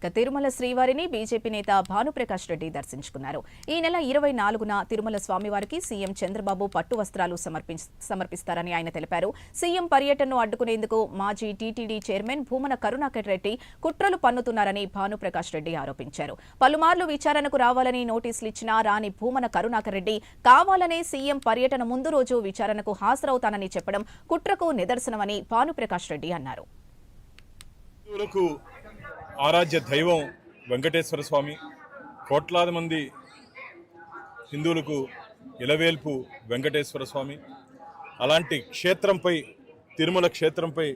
తిరుమల శ్రీవారిని బీజేపీ నేత భానుప్రకాష్ రెడ్డి దర్శించుకున్నారు. ఈ నెల 24న తిరుమల స్వామివారికి సీఎం చంద్రబాబు పట్టు వస్త్రాలు సమర్పిస్తారని ఆయన తెలిపారు. సీఎం పర్యటనను అడ్డుకునేందుకు మాజీ టీటీడీ చైర్మన్ భూమన కరుణాకర్ రెడ్డి కుట్రలు పన్నుతున్నారని భానుప్రకాష్ రెడ్డి ఆరోపించారు. పలుమార్లు విచారణకు రావాలని నోటీసులు ఇచ్చినా రాని భూమన కరుణాకర్ రెడ్డి కావాలనే సీఎం పర్యటన ముందు రోజు విచారణకు హాజరవుతానని చెప్పడం కుట్రకు నిదర్శనమని భానుప్రకాష్ రెడ్డి అన్నారు. ఆరాధ్య దైవం వెంకటేశ్వర స్వామి, కోట్లాది మంది హిందువులకు ఇలవేల్పు వెంకటేశ్వర స్వామి. అలాంటి క్షేత్రంపై, తిరుమల క్షేత్రంపై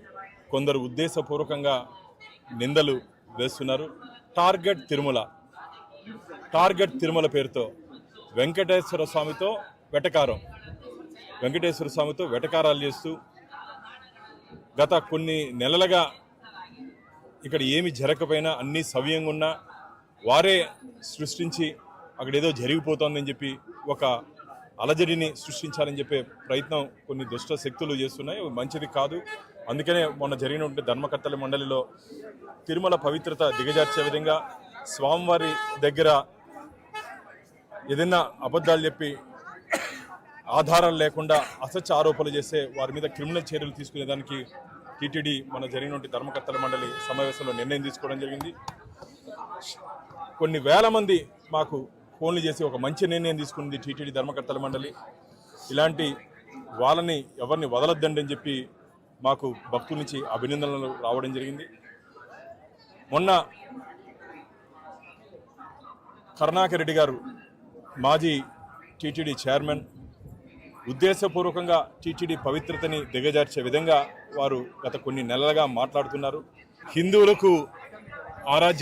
కొందరు ఉద్దేశపూర్వకంగా నిందలు వేస్తున్నారు. టార్గెట్ తిరుమల పేరుతో వెంకటేశ్వర స్వామితో వెటకారాలు చేస్తూ గత కొన్ని నెలలుగా ఇక్కడ ఏమి జరగకపోయినా అన్నీ సవ్యంగా ఉన్నా వారే సృష్టించి అక్కడ ఏదో జరిగిపోతుందని చెప్పి ఒక అలజడిని సృష్టించాలని చెప్పే ప్రయత్నం కొన్ని దుష్ట శక్తులు చేస్తున్నాయి. మంచిది కాదు. అందుకనే మొన్న జరిగినటువంటి ధర్మకర్తల మండలిలో తిరుమల పవిత్రత దిగజార్చే విధంగా స్వామివారి దగ్గర ఏదైనా అబద్ధాలు చెప్పి ఆధారాలు లేకుండా అసత్య ఆరోపణలు చేస్తే వారి మీద క్రిమినల్ చర్యలు తీసుకునేదానికి టీటీడీ మన జరిగినటువంటి ధర్మకర్తల మండలి సమావేశంలో నిర్ణయం తీసుకోవడం జరిగింది. కొన్ని వేల మంది మాకు ఫోన్లు చేసి ఒక మంచి నిర్ణయం తీసుకుంది టీటీడీ ధర్మకర్తల మండలి. ఇలాంటి వాళ్ళని ఎవరిని వదలొద్దండి అని చెప్పి మాకు భక్తుల నుంచి అభినందనలు రావడం జరిగింది. మొన్న కరుణాకర్ రెడ్డి గారు మాజీ టీటీడీ చైర్మన్ ఉద్దేశపూర్వకంగా టీటీడీ పవిత్రతని దిగజార్చే విధంగా వారు గత కొన్ని నెలలుగా మాట్లాడుతున్నారు. హిందువులకు ఆరాధ్య